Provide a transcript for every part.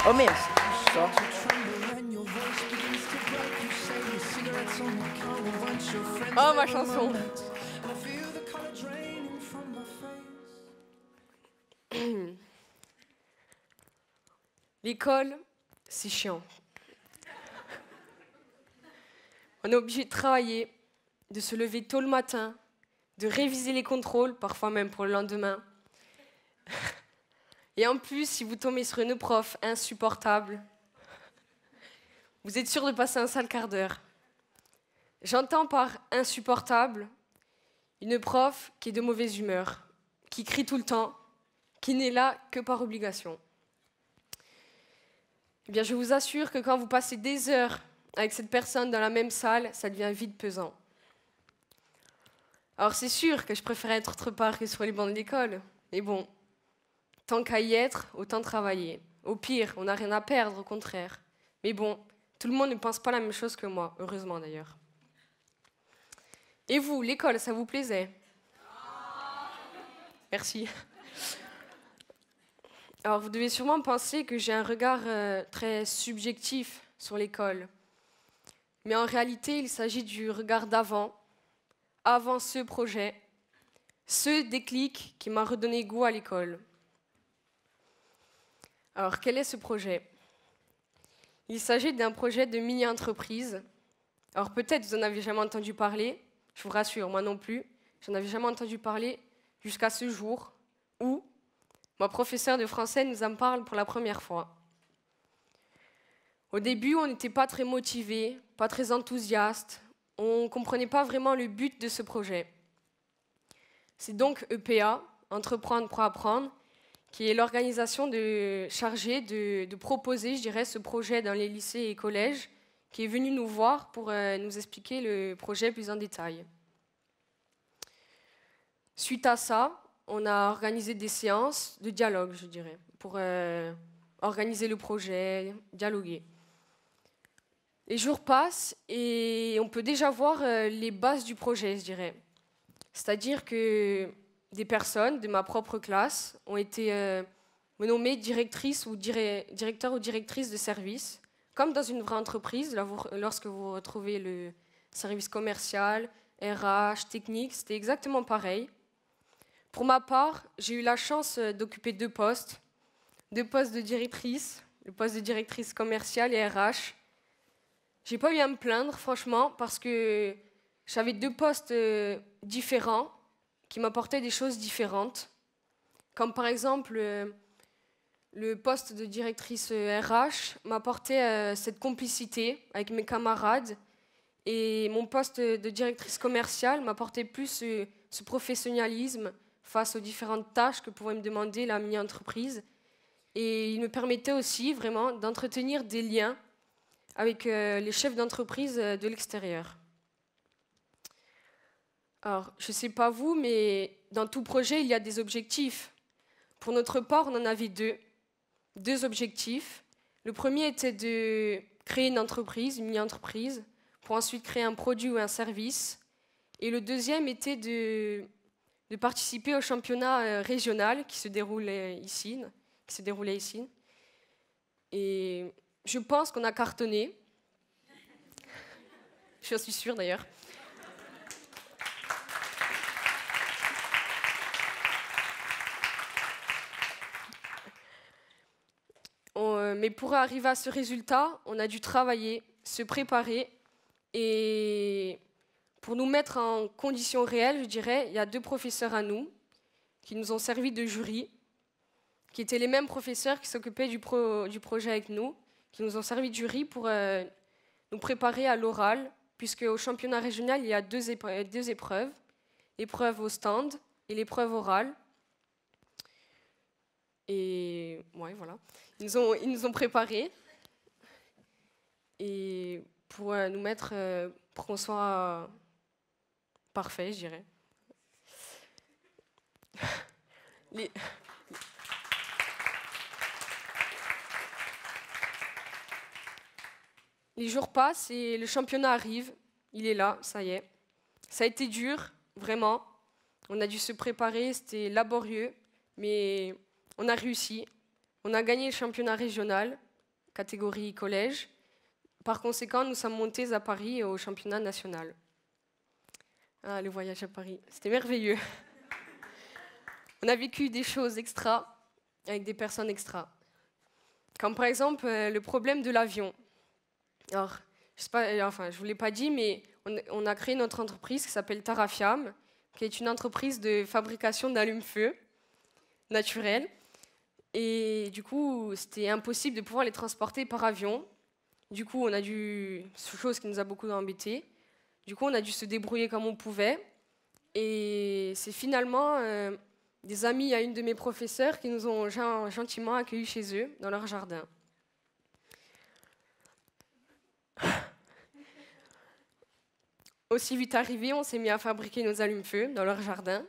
Oh merde, ça. Oh, ma chanson. L'école, c'est chiant. On est obligé de travailler, de se lever tôt le matin, de réviser les contrôles, parfois même pour le lendemain. Et en plus, si vous tombez sur une prof insupportable, vous êtes sûr de passer un sale quart d'heure. J'entends par insupportable une prof qui est de mauvaise humeur, qui crie tout le temps, qui n'est là que par obligation. Eh bien, je vous assure que quand vous passez des heures avec cette personne dans la même salle, ça devient vite pesant. Alors c'est sûr que je préférais être autre part que sur les bancs de l'école, mais bon, tant qu'à y être, autant travailler. Au pire, on n'a rien à perdre, au contraire. Mais bon, tout le monde ne pense pas la même chose que moi, heureusement d'ailleurs. Et vous, l'école, ça vous plaisait? Merci. Alors, vous devez sûrement penser que j'ai un regard très subjectif sur l'école. Mais en réalité, il s'agit du regard d'avant, avant ce projet, ce déclic qui m'a redonné goût à l'école. Alors, quel est ce projet? Il s'agit d'un projet de mini-entreprise. Alors, peut-être vous n'en avez jamais entendu parler, je vous rassure, moi non plus. J'en avais jamais entendu parler jusqu'à ce jour où ma professeure de français nous en parle pour la première fois. Au début, on n'était pas très motivés, pas très enthousiastes. On ne comprenait pas vraiment le but de ce projet. C'est donc EPA, Entreprendre pour apprendre, qui est l'organisation chargée de proposer, je dirais, ce projet dans les lycées et collèges, qui est venue nous voir pour nous expliquer le projet plus en détail. Suite à ça, on a organisé des séances de dialogue, je dirais, pour organiser le projet, dialoguer. Les jours passent et on peut déjà voir les bases du projet, je dirais. C'est-à-dire que des personnes de ma propre classe ont été nommées directrices ou directeurs ou directrices de service, comme dans une vraie entreprise, lorsque vous retrouvez le service commercial, RH, technique, c'était exactement pareil. Pour ma part, j'ai eu la chance d'occuper deux postes de directrice, le poste de directrice commerciale et RH. J'ai pas eu à me plaindre, franchement, parce que j'avais deux postes différents qui m'apportaient des choses différentes. Comme par exemple, le poste de directrice RH m'apportait cette complicité avec mes camarades. Et mon poste de directrice commerciale m'apportait plus ce professionnalisme face aux différentes tâches que pouvait me demander la mini-entreprise. Et il me permettait aussi vraiment d'entretenir des liens avec les chefs d'entreprise de l'extérieur. Alors, je ne sais pas vous, mais dans tout projet, il y a des objectifs. Pour notre part, on en avait deux objectifs. Le premier était de créer une entreprise, une mini-entreprise, pour ensuite créer un produit ou un service. Et le deuxième était de participer au championnat régional qui se déroulait ici. Et je pense qu'on a cartonné. Je suis sûre d'ailleurs. Mais pour arriver à ce résultat, on a dû travailler, se préparer. Et pour nous mettre en conditions réelles, je dirais, il y a deux professeurs à nous qui nous ont servi de jury, qui étaient les mêmes professeurs qui s'occupaient du projet avec nous, qui nous ont servi de jury pour nous préparer à l'oral, puisque au championnat régional, il y a deux épreuves, l'épreuve au stand et l'épreuve orale. Et ouais, voilà. Ils nous ont préparés et pour nous mettre, pour qu'on soit parfait, je dirais. Les jours passent et le championnat arrive. Il est là, ça y est. Ça a été dur, vraiment. On a dû se préparer, c'était laborieux, mais on a réussi. On a gagné le championnat régional catégorie collège. Par conséquent, nous sommes montés à Paris au championnat national. Ah, le voyage à Paris, c'était merveilleux. On a vécu des choses extra avec des personnes extra. Comme par exemple le problème de l'avion. Alors, je sais pas, enfin, je ne vous l'ai pas dit, mais on a créé notre entreprise qui s'appelle Tarafiam, qui est une entreprise de fabrication d'allumes-feu naturels. Et du coup, c'était impossible de pouvoir les transporter par avion. Du coup, chose qui nous a beaucoup embêtés. Du coup, on a dû se débrouiller comme on pouvait. Et c'est finalement des amis à une de mes professeurs qui nous ont gentiment accueillis chez eux, dans leur jardin. Aussi vite arrivé, on s'est mis à fabriquer nos allumes-feu dans leur jardin.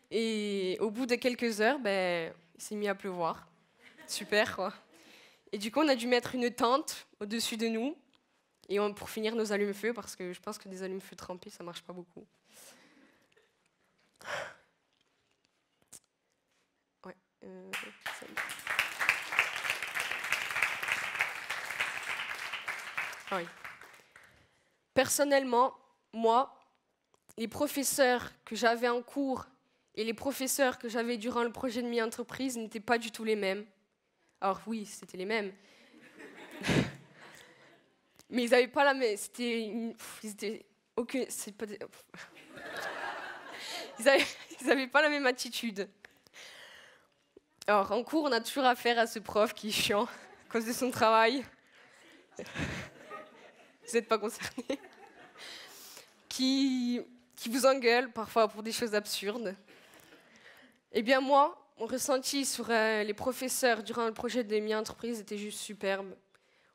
Et au bout de quelques heures, il s'est mis à pleuvoir. Super, quoi. Et du coup, on a dû mettre une tente au-dessus de nous pour finir nos allumes-feu, parce que je pense que des allumes-feu trempés, ça ne marche pas beaucoup. Ouais. Ah oui. Personnellement, moi, les professeurs que j'avais en cours et les professeurs que j'avais durant le projet de mi-entreprise n'étaient pas du tout les mêmes. Alors oui, c'était les mêmes. Mais ils n'avaient pas la même... Ils n'avaient pas la même attitude. Alors, en cours, on a toujours affaire à ce prof qui est chiant à cause de son travail. Vous n'êtes pas concernés. Qui vous engueule parfois pour des choses absurdes. Eh bien moi, mon ressenti sur les professeurs durant le projet de mi-entreprise était juste superbe.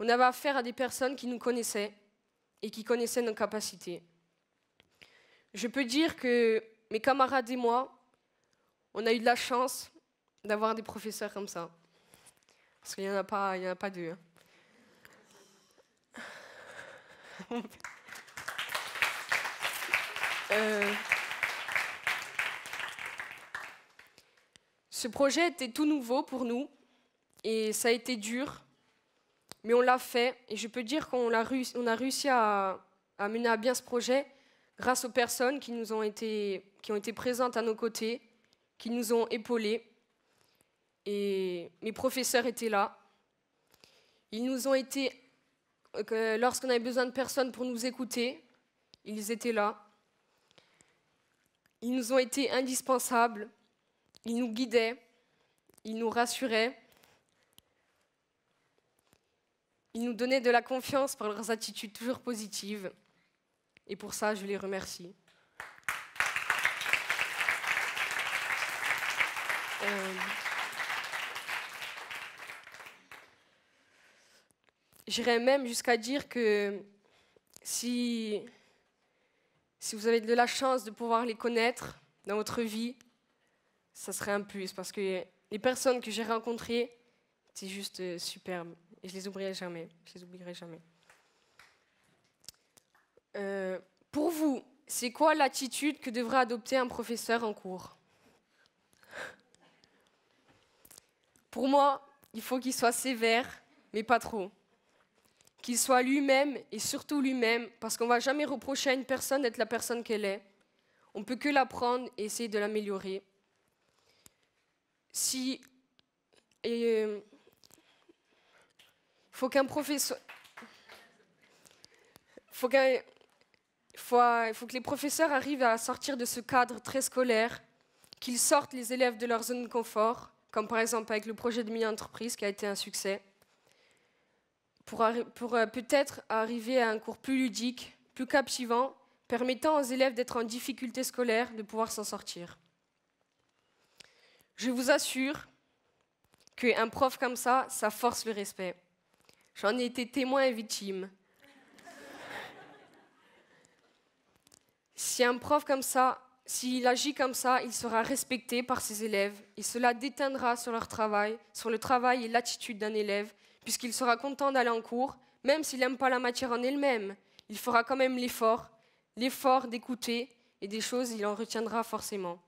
On avait affaire à des personnes qui nous connaissaient et qui connaissaient nos capacités. Je peux dire que mes camarades et moi, on a eu de la chance d'avoir des professeurs comme ça. Parce qu'il n'y en a pas deux. Ce projet était tout nouveau pour nous et ça a été dur, mais on l'a fait et je peux dire qu'on a réussi à mener à bien ce projet grâce aux personnes qui ont été présentes à nos côtés, qui nous ont épaulés. Et mes professeurs étaient là. Ils nous ont été, lorsqu'on avait besoin de personnes pour nous écouter, ils étaient là. Ils nous ont été indispensables. Ils nous guidaient. Ils nous rassuraient. Ils nous donnaient de la confiance par leurs attitudes toujours positives. Et pour ça, je les remercie. J'irais même jusqu'à dire que si vous avez de la chance de pouvoir les connaître dans votre vie, ça serait un plus, parce que les personnes que j'ai rencontrées, c'est juste superbe. Et je les oublierai jamais. Pour vous, c'est quoi l'attitude que devrait adopter un professeur en cours? Pour moi, il faut qu'il soit sévère, mais pas trop. Qu'il soit lui-même et surtout lui-même, parce qu'on ne va jamais reprocher à une personne d'être la personne qu'elle est. On ne peut que l'apprendre et essayer de l'améliorer. Il faut qu'un professeur... faut que les professeurs arrivent à sortir de ce cadre très scolaire, qu'ils sortent les élèves de leur zone de confort, comme par exemple avec le projet de mi-entreprise qui a été un succès, pour peut-être arriver à un cours plus ludique, plus captivant, permettant aux élèves d'être en difficulté scolaire, de pouvoir s'en sortir. Je vous assure qu'un prof comme ça force le respect. J'en ai été témoin et victime. Si un prof comme ça, s'il agit comme ça, il sera respecté par ses élèves et cela déteindra sur leur travail, sur le travail et l'attitude d'un élève, puisqu'il sera content d'aller en cours, même s'il n'aime pas la matière en elle-même. Il fera quand même l'effort d'écouter et des choses, il en retiendra forcément.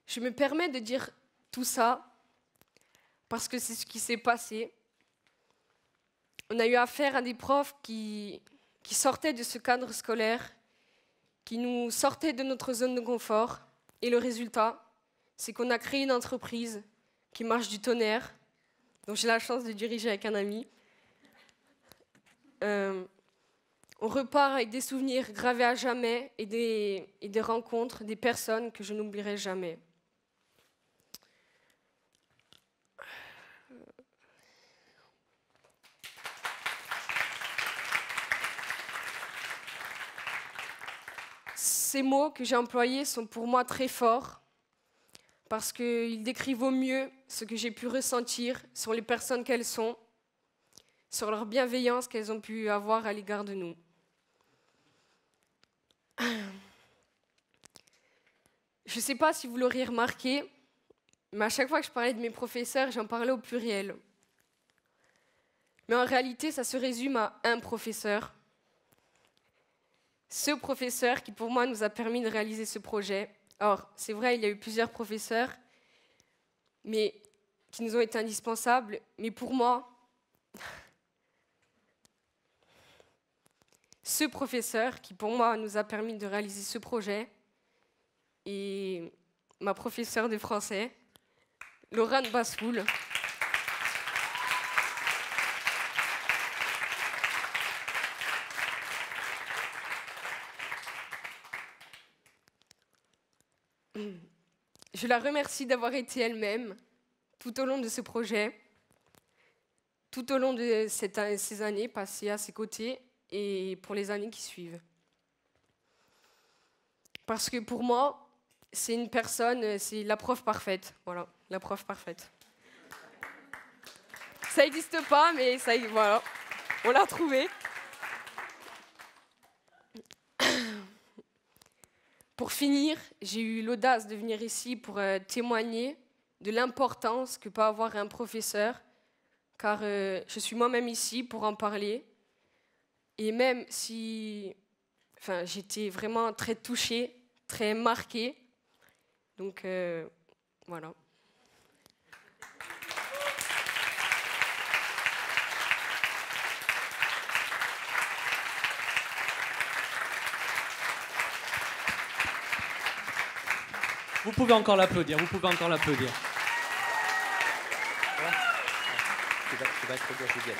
Je me permets de dire tout ça parce que c'est ce qui s'est passé. On a eu affaire à des profs qui sortaient de ce cadre scolaire, qui nous sortaient de notre zone de confort. Et le résultat, c'est qu'on a créé une entreprise qui marche du tonnerre, dont j'ai la chance de diriger avec un ami. On repart avec des souvenirs gravés à jamais et des rencontres, des personnes que je n'oublierai jamais. Ces mots que j'ai employés sont pour moi très forts parce qu'ils décrivent au mieux ce que j'ai pu ressentir sur les personnes qu'elles sont, sur leur bienveillance qu'elles ont pu avoir à l'égard de nous. Je ne sais pas si vous l'auriez remarqué, mais à chaque fois que je parlais de mes professeurs, j'en parlais au pluriel. Mais en réalité, ça se résume à un professeur. Ce professeur qui, pour moi, nous a permis de réaliser ce projet. Or, c'est vrai, il y a eu plusieurs professeurs, mais qui nous ont été indispensables. Mais pour moi, ce professeur qui, pour moi, nous a permis de réaliser ce projet est ma professeure de français, Laurent Bassoul. Je la remercie d'avoir été elle-même tout au long de ce projet, tout au long de ces années passées à ses côtés et pour les années qui suivent. Parce que pour moi, c'est une personne, c'est la prof parfaite. Voilà, la prof parfaite. Ça n'existe pas, mais ça, voilà, on l'a retrouvée. Pour finir, j'ai eu l'audace de venir ici pour témoigner de l'importance que peut avoir un professeur, car je suis moi-même ici pour en parler. Et même si j'étais vraiment très touchée, très marquée, donc voilà. Vous pouvez encore l'applaudir, vous pouvez encore l'applaudir. Tu vas être bien, Juliette.